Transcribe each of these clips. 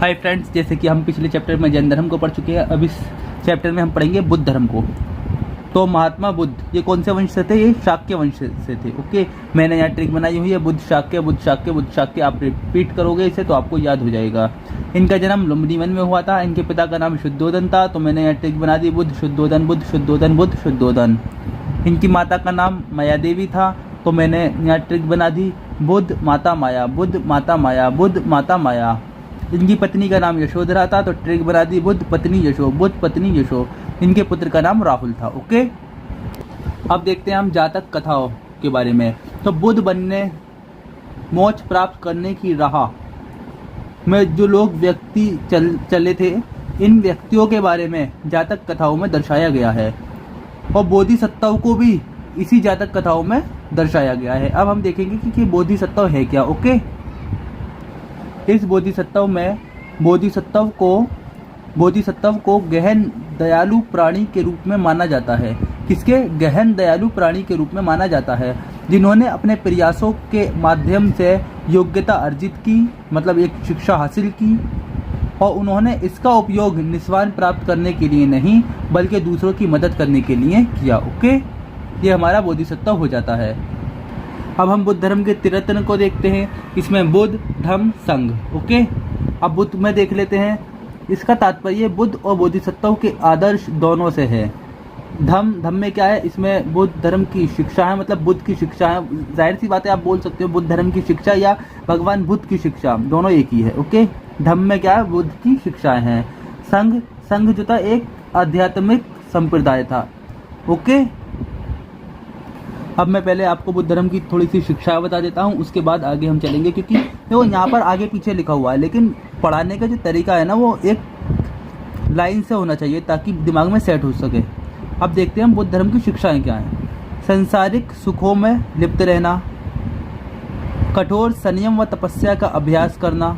Hi friends, जैसे कि हम पिछले चैप्टर में जैन धर्म को पढ़ चुके हैं, अब इस चैप्टर में हम पढ़ेंगे बुद्ध धर्म को। तो महात्मा बुद्ध ये कौन से वंश से थे? ये शाक्य वंश से थे। ओके, मैंने यहाँ ट्रिक बनाई हुई है, बुद्ध शाक्य बुद्ध शाक्य बुद्ध शाक्य। आप रिपीट करोगे इसे तो आपको याद हो जाएगा। इनका जन्म लुम्बिनी वन में हुआ था। इनके पिता का नाम शुद्धोधन था, तो मैंने यहाँ ट्रिक बना दी, बुद्ध शुद्धोधन बुद्ध शुद्धोधन बुद्ध शुद्धोधन। इनकी माता का नाम माया देवी था, तो मैंने यहाँ ट्रिक बना दी, बुद्ध माता माया बुद्ध माता माया बुद्ध माता माया। इनकी पत्नी का नाम यशोधरा था, तो ट्रिक बना दी, बुद्ध पत्नी यशो बुद्ध पत्नी यशो। इनके पुत्र का नाम राहुल था। ओके, अब देखते हैं हम जातक कथाओं के बारे में। तो बुद्ध बनने, मोक्ष प्राप्त करने की राह में जो लोग व्यक्ति चले थे, इन व्यक्तियों के बारे में जातक कथाओं में दर्शाया गया है, और बोधिसत्वों को भी इसी जातक कथाओं में दर्शाया गया है। अब हम देखेंगे कि बोधिसत्व है क्या। ओके, इस बोधिसत्व को गहन दयालु प्राणी के रूप में माना जाता है। किसके? गहन दयालु प्राणी के रूप में माना जाता है, जिन्होंने अपने प्रयासों के माध्यम से योग्यता अर्जित की, मतलब एक शिक्षा हासिल की, और उन्होंने इसका उपयोग निस्वार्थ प्राप्त करने के लिए नहीं बल्कि दूसरों की मदद करने के लिए किया। ओके, ये हमारा बोधिसत्व हो जाता है। अब हम बुद्ध धर्म के त्रिरत्न को देखते हैं। इसमें बुद्ध धम्म संघ। ओके, अब बुद्ध में देख लेते हैं। इसका तात्पर्य बुद्ध और बोधिसत्व के आदर्श दोनों से है। धम्म में क्या है? इसमें बुद्ध धर्म की शिक्षा है, मतलब बुद्ध की शिक्षा है। जाहिर सी बात है, आप बोल सकते हो बुद्ध धर्म की शिक्षा या भगवान बुद्ध की शिक्षा, दोनों एक ही है। ओके, धम्म में क्या है? बुद्ध की शिक्षाएं हैं। संघ जो था एक आध्यात्मिक संप्रदाय था। ओके, अब मैं पहले आपको बुद्ध धर्म की थोड़ी सी शिक्षा बता देता हूँ, उसके बाद आगे हम चलेंगे, क्योंकि देखो यहाँ पर आगे पीछे लिखा हुआ है, लेकिन पढ़ाने का जो तरीका है ना, वो एक लाइन से होना चाहिए ताकि दिमाग में सेट हो सके। अब देखते हैं हम बुद्ध धर्म की शिक्षाएं क्या हैं। संसारिक सुखों में लिप्त रहना, कठोर संयम व तपस्या का अभ्यास करना,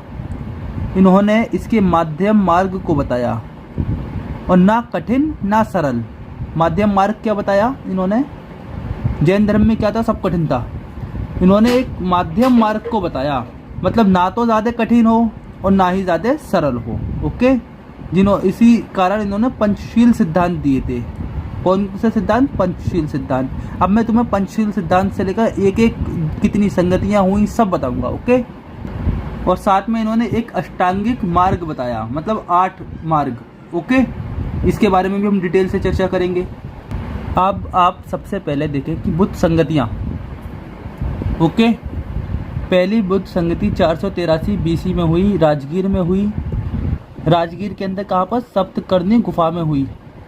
इन्होंने इसके माध्यम मार्ग को बताया, और ना कठिन ना सरल। माध्यम मार्ग क्या बताया इन्होंने? जैन धर्म में क्या था? सब कठिन था। इन्होंने एक माध्यम मार्ग को बताया, मतलब ना तो ज़्यादा कठिन हो और ना ही ज़्यादा सरल हो। ओके, इसी कारण इन्होंने पंचशील सिद्धांत दिए थे। कौन से सिद्धांत? पंचशील सिद्धांत। अब मैं तुम्हें पंचशील सिद्धांत से लेकर एक एक कितनी संगतियाँ हुई सब बताऊंगा। ओके, और साथ में इन्होंने एक अष्टांगिक मार्ग बताया, मतलब 8 मार्ग। ओके, इसके बारे में भी हम डिटेल से चर्चा करेंगे। अब आप सबसे पहले देखें कि बुद्ध संगतियाँ। ओके, पहली बुद्ध संगति 483 BC में हुई, राजगीर में हुई। राजगीर के अंदर कहाँ पर? सप्तकर्णी गुफा में हुई।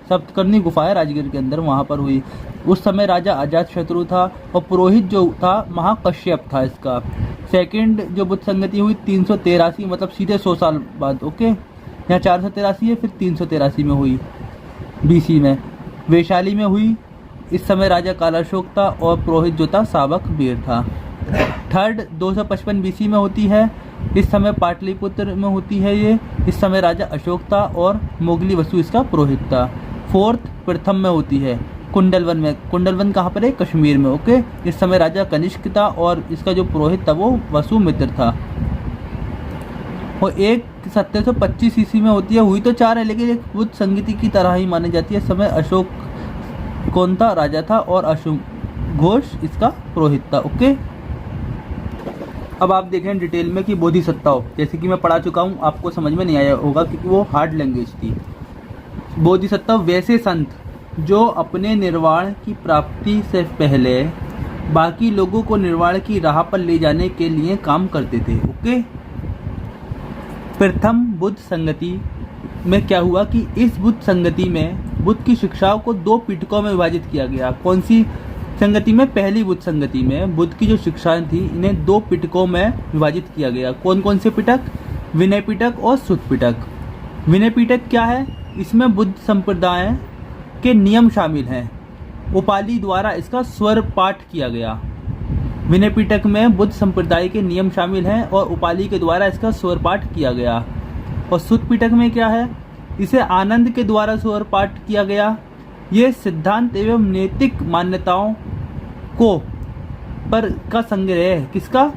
सप्तकर्णी गुफा है राजगीर के अंदर, वहाँ पर हुई। उस समय राजा अजातशत्रु था, और पुरोहित जो था महाकश्यप था इसका। सेकंड जो बुद्ध संगति हुई 383, मतलब सीधे 100 साल बाद। ओके, यहाँ 483 है, फिर 383 में हुई BC में। वैशाली में हुई। इस समय राजा कालाशोक था, और पुरोहित जो था साबक वीर था। थर्ड 255 BC में होती है। इस समय पाटलिपुत्र में होती है ये। इस समय राजा अशोक था, और मोगली वसु इसका पुरोहित था। फोर्थ प्रथम में होती है, कुंडलवन में। कुंडलवन कहाँ पर है? कश्मीर में। ओके, इस समय राजा कनिष्क था, और इसका जो पुरोहित था वो वसुमित्र था। और एक 725 ईस्वी में होती है। हुई तो 4 है, लेकिन एक बुद्ध संगति की तरह ही मानी जाती है। इस समय अशोक कौन था? राजा था, और अशोक घोष इसका पुरोहित था। ओके, अब आप देखें डिटेल में कि बोधिसत्व, जैसे कि मैं पढ़ा चुका हूँ, आपको समझ में नहीं आया होगा क्योंकि वो हार्ड लैंग्वेज थी। बोधिसत्व वैसे संत जो अपने निर्वाण की प्राप्ति से पहले बाकी लोगों को निर्वाण की राह पर ले जाने के लिए काम करते थे। ओके, प्रथम बुद्ध संगति में क्या हुआ कि इस बुद्ध संगति में बुद्ध की शिक्षाओं को 2 पिटकों में विभाजित किया गया। कौन सी संगति में? पहली बुद्ध संगति में बुद्ध की जो शिक्षाएं थी, इन्हें 2 पिटकों में विभाजित किया गया। कौन कौन से पिटक? विनय पिटक और सुत्त पिटक। विनय पिटक क्या है? इसमें बुद्ध संप्रदाय के नियम शामिल हैं। उपालि द्वारा इसका स्वर पाठ किया गया। विनय पिटक में बुद्ध संप्रदाय के नियम शामिल हैं, और उपालि के द्वारा इसका स्वर पाठ किया गया। और सुत्त पिटक में क्या है? इसे आनंद के द्वारा स्वर पाठ किया गया। ये सिद्धांत एवं नैतिक मान्यताओं को पर का संग्रह है। किसका?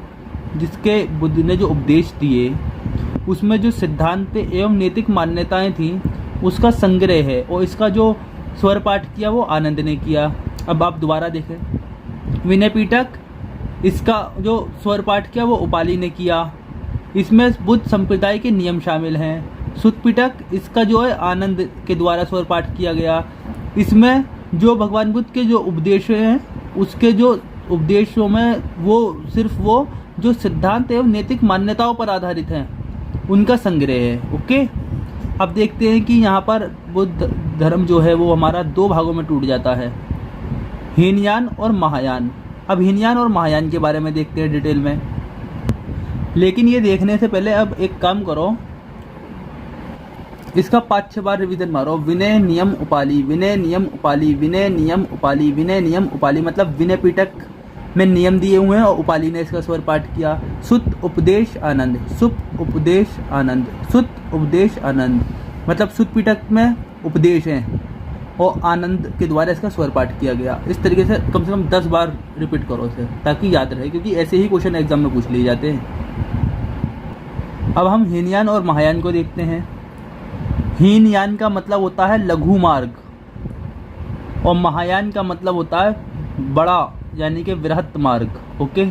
जिसके बुद्ध ने जो उपदेश दिए उसमें जो सिद्धांत एवं नैतिक मान्यताएं थी उसका संग्रह है, और इसका जो स्वर पाठ किया वो आनंद ने किया। अब आप दोबारा देखें, विनय पिटक, इसका जो स्वर पाठ किया वो उपाली ने किया। इसमें बुद्ध संप्रदाय के नियम शामिल हैं। सुत्त पिटक, इसका जो है आनंद के द्वारा स्वर पाठ किया गया। इसमें जो भगवान बुद्ध के जो उपदेश हैं उसके जो उपदेशों में वो सिर्फ वो जो सिद्धांत एवं नैतिक मान्यताओं पर आधारित हैं उनका संग्रह है। ओके, अब देखते हैं कि यहाँ पर बुद्ध धर्म जो है वो हमारा दो भागों में टूट जाता है, हीनयान और महायान। अब हीनयान और महायान के बारे में देखते हैं डिटेल में, लेकिन ये देखने से पहले अब एक काम करो, इसका 5-6 बार रिवीजन मारो। विनय नियम उपाली, विनय नियम उपाली, विनय नियम उपाली, विनय नियम उपाली, मतलब विनय पिटक में नियम दिए हुए हैं और उपाली ने इसका स्वर पाठ किया। सुत्त उपदेश आनंद, सुप उपदेश आनंद, सुत्त उपदेश आनंद, मतलब सुत्त पिटक में उपदेश हैं और आनंद के द्वारा इसका स्वर पाठ किया गया। इस तरीके से कम 10 बार रिपीट करो इसे, ताकि याद रहे, क्योंकि ऐसे ही क्वेश्चन एग्जाम में पूछ लिए जाते हैं। अब हम हीनयान और महायान को देखते हैं। हीनयान का मतलब होता है लघु मार्ग और महायान का मतलब होता है बड़ा, यानी कि वृहत मार्ग। ओके,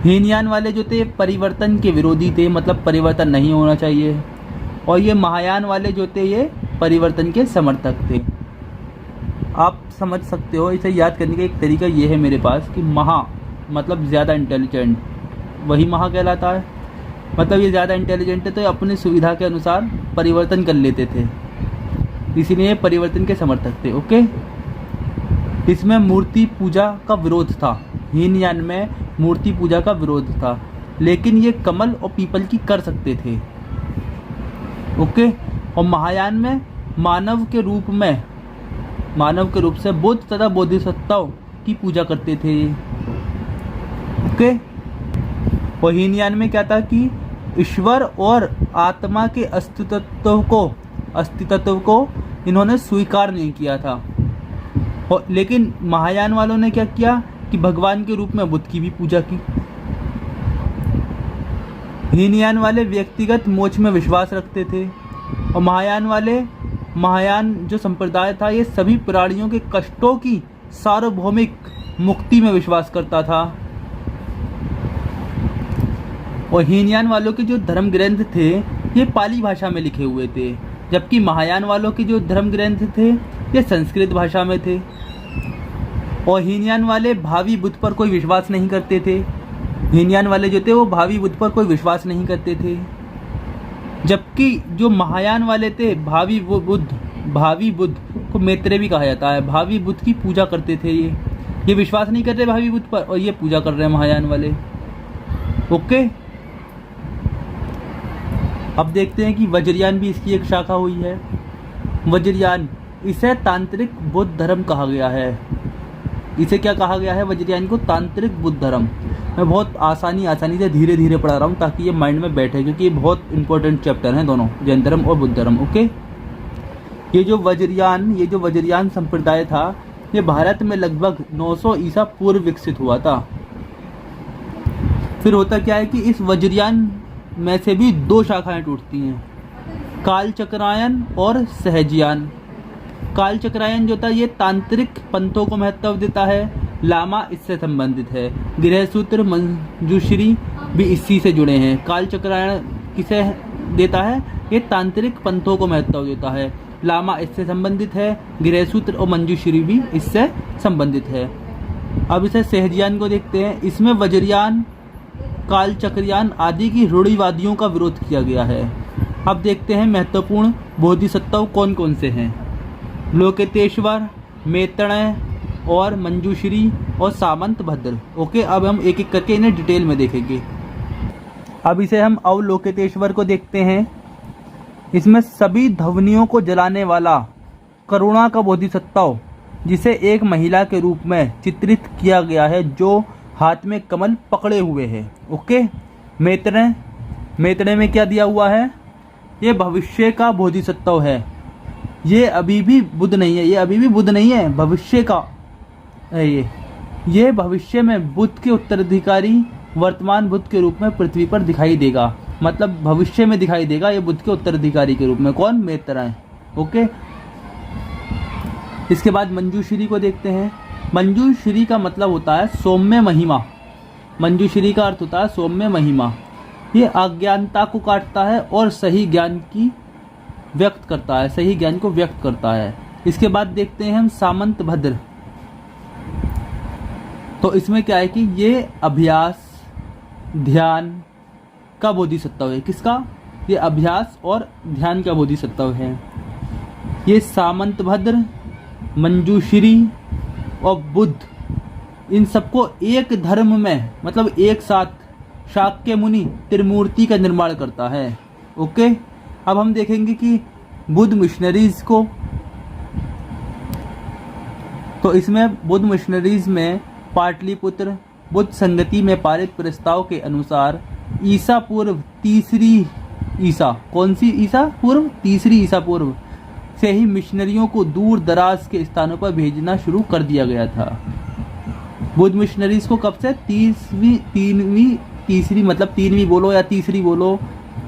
हीनयान वाले जो थे परिवर्तन के विरोधी थे, मतलब परिवर्तन नहीं होना चाहिए, और ये महायान वाले जो थे ये परिवर्तन के समर्थक थे। आप समझ सकते हो, इसे याद करने का एक तरीका ये है मेरे पास कि महा मतलब ज़्यादा इंटेलिजेंट, वही महा कहलाता है। मतलब ये ज़्यादा इंटेलिजेंट है तो अपनी सुविधा के अनुसार परिवर्तन कर लेते थे, इसीलिए परिवर्तन के समर्थक थे। ओके, इसमें मूर्ति पूजा का विरोध था, हीनयान में मूर्ति पूजा का विरोध था, लेकिन ये कमल और पीपल की कर सकते थे। ओके, और महायान में मानव के रूप से बुद्ध तथा बोधिसत्वों की पूजा करते थे। ओके, और हीनयान में क्या था कि ईश्वर और आत्मा के अस्तित्व को इन्होंने स्वीकार नहीं किया था। और लेकिन महायान वालों ने क्या किया कि भगवान के रूप में बुद्ध की भी पूजा की। हीनयान वाले व्यक्तिगत मोक्ष में विश्वास रखते थे और महायान जो संप्रदाय था ये सभी प्राणियों के कष्टों की सार्वभौमिक मुक्ति में विश्वास करता था। और हीनयान वालों के जो धर्म ग्रंथ थे ये पाली भाषा में लिखे हुए थे, जबकि महायान वालों के जो धर्म ग्रंथ थे ये संस्कृत भाषा में थे। और हीनयान वाले भावी बुद्ध पर कोई विश्वास नहीं करते थे। हीनयान वाले जो थे वो भावी बुद्ध पर कोई विश्वास नहीं करते थे, जबकि जो महायान वाले थे भावी बुद्ध को मैत्रेय भी कहा जाता है, भावी बुद्ध की पूजा करते थे। ये विश्वास नहीं करते भावी बुद्ध पर और ये पूजा कर रहे हैं महायान वाले। ओके, अब देखते हैं कि वज्रयान भी इसकी एक शाखा हुई है। वज्रयान, इसे तांत्रिक बुद्ध धर्म कहा गया है। इसे क्या कहा गया है? वज्रयान को तांत्रिक बुद्ध धर्म। मैं बहुत आसानी से धीरे धीरे पढ़ा रहा हूँ ताकि ये माइंड में बैठे, क्योंकि ये बहुत इंपॉर्टेंट चैप्टर हैं दोनों, जैन धर्म और बुद्ध धर्म। ओके, ये जो वज्रयान संप्रदाय था ये भारत में लगभग 900 ईसा पूर्व विकसित हुआ था। फिर होता क्या है कि इस वज्रयान में से भी 2 शाखाएं टूटती हैं, कालचक्रायन और सहजयान। कालचक्रायन जो था ये तांत्रिक पंथों को महत्व देता है, लामा इससे संबंधित है, गृहसूत्र मंजूश्री भी इसी से जुड़े हैं। कालचक्रायन किसे देता है? ये तांत्रिक पंथों को महत्व देता है, लामा इससे संबंधित है, गृहसूत्र और मंजूश्री भी इससे संबंधित है। अब इसे सहजयान को देखते हैं। इसमें वज्रयान, कालचक्रयान आदि की रूढ़िवादियों का विरोध किया गया है। अब देखते हैं महत्वपूर्ण बोधिसत्व कौन कौन से हैं। लोकेतेश्वर, मैत्रेय और मंजूश्री और सामंत भद्र। ओके, अब हम एक एक करके इन्हें डिटेल में देखेंगे। अब इसे हम अवलोकितेश्वर को देखते हैं। इसमें सभी ध्वनियों को जलाने वाला करुणा का बोधिसत्व, जिसे एक महिला के रूप में चित्रित किया गया है जो हाथ में कमल पकड़े हुए है। ओके, मैत्रेय में क्या दिया हुआ है? ये भविष्य का बोधिसत्व है। ये अभी भी बुद्ध नहीं है, भविष्य का है ये भविष्य में बुद्ध के उत्तराधिकारी वर्तमान बुद्ध के रूप में पृथ्वी पर दिखाई देगा। मतलब भविष्य में दिखाई देगा ये बुद्ध के उत्तराधिकारी के रूप में। कौन? मैत्रेय। ओके। इसके बाद मंजूश्री को देखते हैं। मंजूश्री का मतलब होता है सौम्य महिमा। मंजूश्री का अर्थ होता है सौम्य महिमा। ये अज्ञानता को काटता है और सही ज्ञान की व्यक्त करता है, सही ज्ञान को व्यक्त करता है। इसके बाद देखते हैं हम सामंत भद्र। तो इसमें क्या है कि ये अभ्यास ध्यान का बोधिसत्व है। किसका? ये अभ्यास और ध्यान का बोधिसत्व है। ये सामंत भद्र, मंजूश्री और बुद्ध, इन सबको एक धर्म में मतलब एक साथ शाक्य मुनि त्रिमूर्ति का निर्माण करता है। ओके। अब हम देखेंगे कि बुद्ध मिशनरीज को। तो इसमें बुद्ध मिशनरीज में पाटलिपुत्र बुद्ध संगति में पारित प्रस्ताव के अनुसार ईसा पूर्व तीसरी ईसा, कौन सी ईसा पूर्व? तीसरी ईसा पूर्व से ही मिशनरियों को दूर दराज के स्थानों पर भेजना शुरू कर दिया गया था। बुद्ध मिशनरीज को कब से? तीसरी मतलब तीनवीं बोलो या तीसरी बोलो,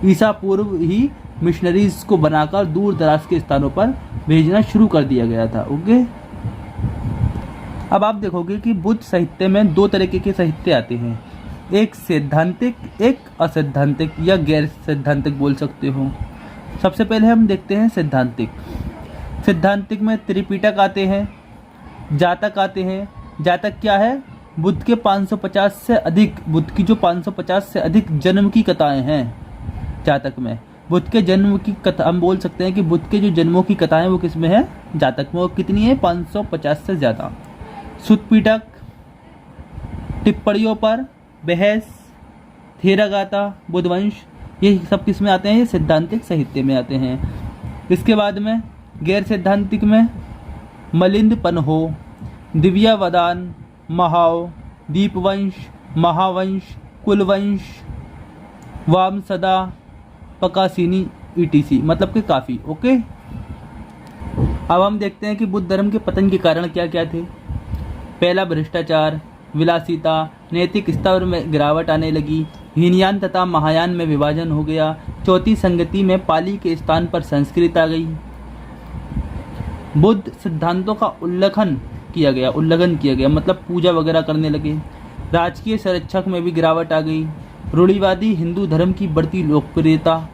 ईसा पूर्व ही मिशनरीज को बनाकर दूर दराज के स्थानों पर भेजना शुरू कर दिया गया था। ओके। अब आप देखोगे कि बुद्ध साहित्य में दो तरीके के साहित्य आते हैं, एक सैद्धांतिक, एक असैद्धांतिक या गैर सैद्धांतिक बोल सकते हो। सबसे पहले हम देखते हैं सैद्धांतिक। सैद्धांतिक में त्रिपिटक आते हैं, जातक आते हैं। जातक क्या है? बुद्ध के 550 से अधिक, बुद्ध की जो 550 से अधिक जन्म की कथाएं हैं जातक में। बुद्ध के जन्म की कथा हम बोल सकते हैं कि बुद्ध के जो जन्मों की कथाएं वो किस में है? जातक में। वो कितनी है? 550 से ज़्यादा। सुत्पिटक टिप्पणियों पर बहस, थेरागाथा, बुद्धवंश, ये सब किस में आते हैं? ये सैद्धांतिक साहित्य में आते हैं। इसके बाद में गैर सैद्धांतिक में मलिंद पन्हो, दिव्यावदान, महाव, दीपवंश, महावंश, कुलवंश, वामसदा, पकासीनी ईटीसी, मतलब कि काफ़ी। ओके। अब हम देखते हैं कि बुद्ध धर्म के पतन के कारण क्या क्या थे। पहला, भ्रष्टाचार, विलासिता, नैतिक स्तर में गिरावट आने लगी, हीनयान तथा महायान में विभाजन हो गया। चौथी, संगति में पाली के स्थान पर संस्कृत आ गई। बुद्ध सिद्धांतों का उल्लंघन किया गया मतलब पूजा वगैरह करने लगे। राजकीय संरक्षक में भी गिरावट आ गई। रूढ़िवादी हिंदू धर्म की बढ़ती लोकप्रियता,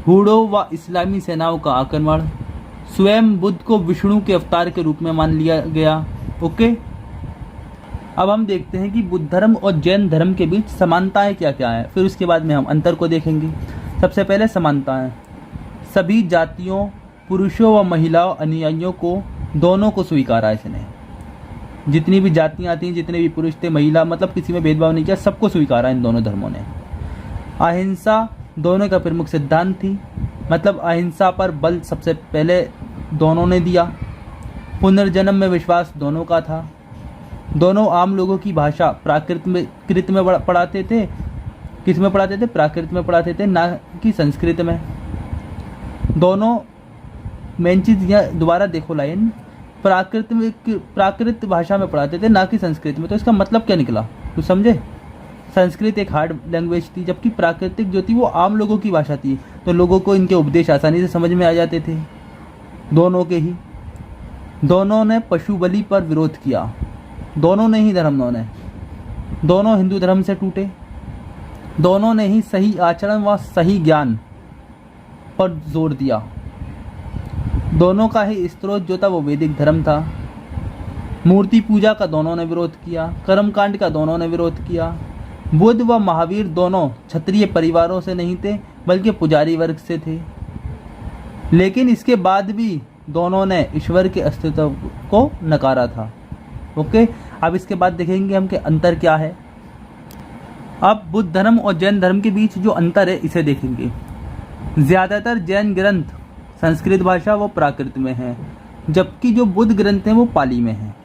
हूडो व इस्लामी सेनाओं का आक्रमण, स्वयं बुद्ध को विष्णु के अवतार के रूप में मान लिया गया। ओके। अब हम देखते हैं कि बुद्ध धर्म और जैन धर्म के बीच समानताएं क्या क्या है, फिर उसके बाद में हम अंतर को देखेंगे। सबसे पहले समानताएं। सभी जातियों, पुरुषों व महिलाओं अनुयायियों को दोनों को स्वीकारा इसने। जितनी भी जातियाँ आती हैं, जितने भी पुरुष थे, महिला, मतलब किसी में भेदभाव नहीं किया, सबको स्वीकारा इन दोनों धर्मों ने। अहिंसा दोनों का प्रमुख सिद्धांत थी, मतलब अहिंसा पर बल सबसे पहले दोनों ने दिया। पुनर्जन्म में विश्वास दोनों का था। दोनों आम लोगों की भाषा प्राकृत में पढ़ाते थे। किस में पढ़ाते थे? प्राकृत में पढ़ाते थे, ना कि संस्कृत में। दोनों मेन चीज़ यह, दोबारा देखो लाइन, प्राकृत भाषा में पढ़ाते थे, ना कि संस्कृत में। तो इसका मतलब क्या निकला, कुछ समझे? संस्कृत एक हार्ड लैंग्वेज थी, जबकि प्राकृतिक जो थी वो आम लोगों की भाषा थी, तो लोगों को इनके उपदेश आसानी से समझ में आ जाते थे, दोनों के ही। दोनों ने पशु बलि पर विरोध किया, दोनों ने ही धर्मों ने। दोनों हिंदू धर्म से टूटे। दोनों ने ही सही आचरण व सही ज्ञान पर जोर दिया। दोनों का ही स्रोत जो था वो वैदिक धर्म था। मूर्ति पूजा का दोनों ने विरोध किया। कर्मकांड का दोनों ने विरोध किया। बुद्ध व महावीर दोनों क्षत्रिय परिवारों से नहीं थे, बल्कि पुजारी वर्ग से थे। लेकिन इसके बाद भी दोनों ने ईश्वर के अस्तित्व को नकारा था। ओके। अब इसके बाद देखेंगे हम कि अंतर क्या है। अब बुद्ध धर्म और जैन धर्म के बीच जो अंतर है इसे देखेंगे। ज़्यादातर जैन ग्रंथ संस्कृत भाषा व प्राकृत में हैं, जबकि जो बुद्ध ग्रंथ हैं वो पाली में हैं।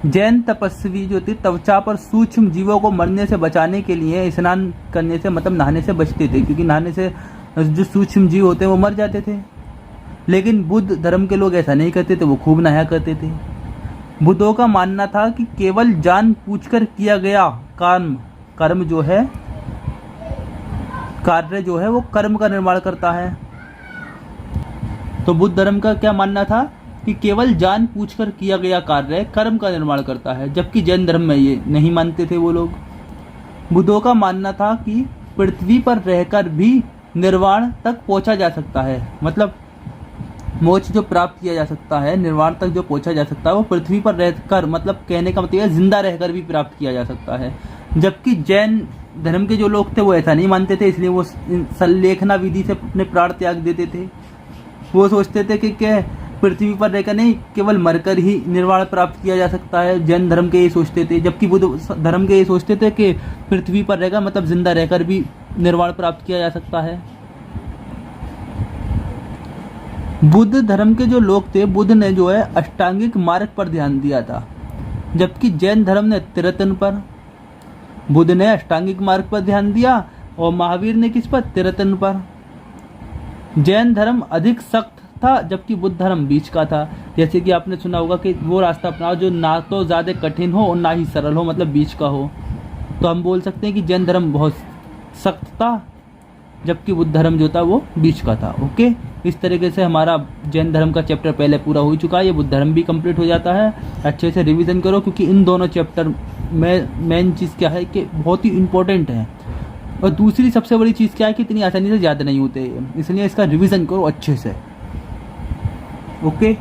जैन तपस्वी जो थे त्वचा पर सूक्ष्म जीवों को मरने से बचाने के लिए स्नान करने से, मतलब नहाने से बचते थे, क्योंकि नहाने से जो सूक्ष्म जीव होते हैं वो मर जाते थे। लेकिन बुद्ध धर्म के लोग ऐसा नहीं करते थे, वो खूब नहाया करते थे। बुद्धों का मानना था कि केवल जान पूछकर किया गया कर्म जो है कार्य जो है वो कर्म का निर्माण करता है। तो बुद्ध धर्म का क्या मानना था कि केवल जान पूछकर किया गया कार्य कर्म का निर्माण करता है, जबकि जैन धर्म में ये नहीं मानते थे वो लोग। बुद्धों का मानना था कि पृथ्वी पर रहकर भी निर्वाण तक पहुंचा जा सकता है, मतलब मोक्ष जो प्राप्त किया जा सकता है, निर्वाण तक जो पहुंचा जा सकता है, वो पृथ्वी पर रहकर, मतलब कहने का मतलब है जिंदा रहकर भी प्राप्त किया जा सकता है। जबकि जैन धर्म के जो लोग थे वो ऐसा नहीं मानते थे, इसलिए वो संलेखना विधि से अपने प्राण त्याग देते थे। वो सोचते थे कि क्या पृथ्वी पर रहकर नहीं, केवल मरकर ही निर्वाण प्राप्त किया जा सकता है। जैन धर्म के ये सोचते थे, जबकि बुद्ध धर्म के ये सोचते थे कि पृथ्वी पर रहकर, मतलब जिंदा रहकर भी निर्वाण प्राप्त किया जा सकता है। बुद्ध धर्म के जो लोग थे, बुद्ध ने जो है अष्टांगिक मार्ग पर ध्यान दिया था, जबकि जैन धर्म ने तिरतन पर। बुद्ध ने अष्टांगिक मार्ग पर ध्यान दिया और महावीर ने किस पर? तिरतन पर। जैन धर्म अधिक सख्त था, जबकि बुद्ध धर्म बीच का था। जैसे कि आपने सुना होगा कि वो रास्ता अपनाओ जो ना तो ज़्यादा कठिन हो और ना ही सरल हो, मतलब बीच का हो। तो हम बोल सकते हैं कि जैन धर्म बहुत सख्त था, जबकि बुद्ध धर्म जो था वो बीच का था। ओके, इस तरीके से हमारा जैन धर्म का चैप्टर पहले पूरा हो चुका है। ये बुद्ध धर्म भी कंप्लीट हो जाता है। अच्छे से रिवीजन करो, क्योंकि इन दोनों चैप्टर में मेन चीज़ क्या है कि बहुत ही इंपॉर्टेंट है। और दूसरी सबसे बड़ी चीज़ क्या है कि इतनी आसानी से याद नहीं होते, इसलिए इसका रिवीजन करो अच्छे से। ओके।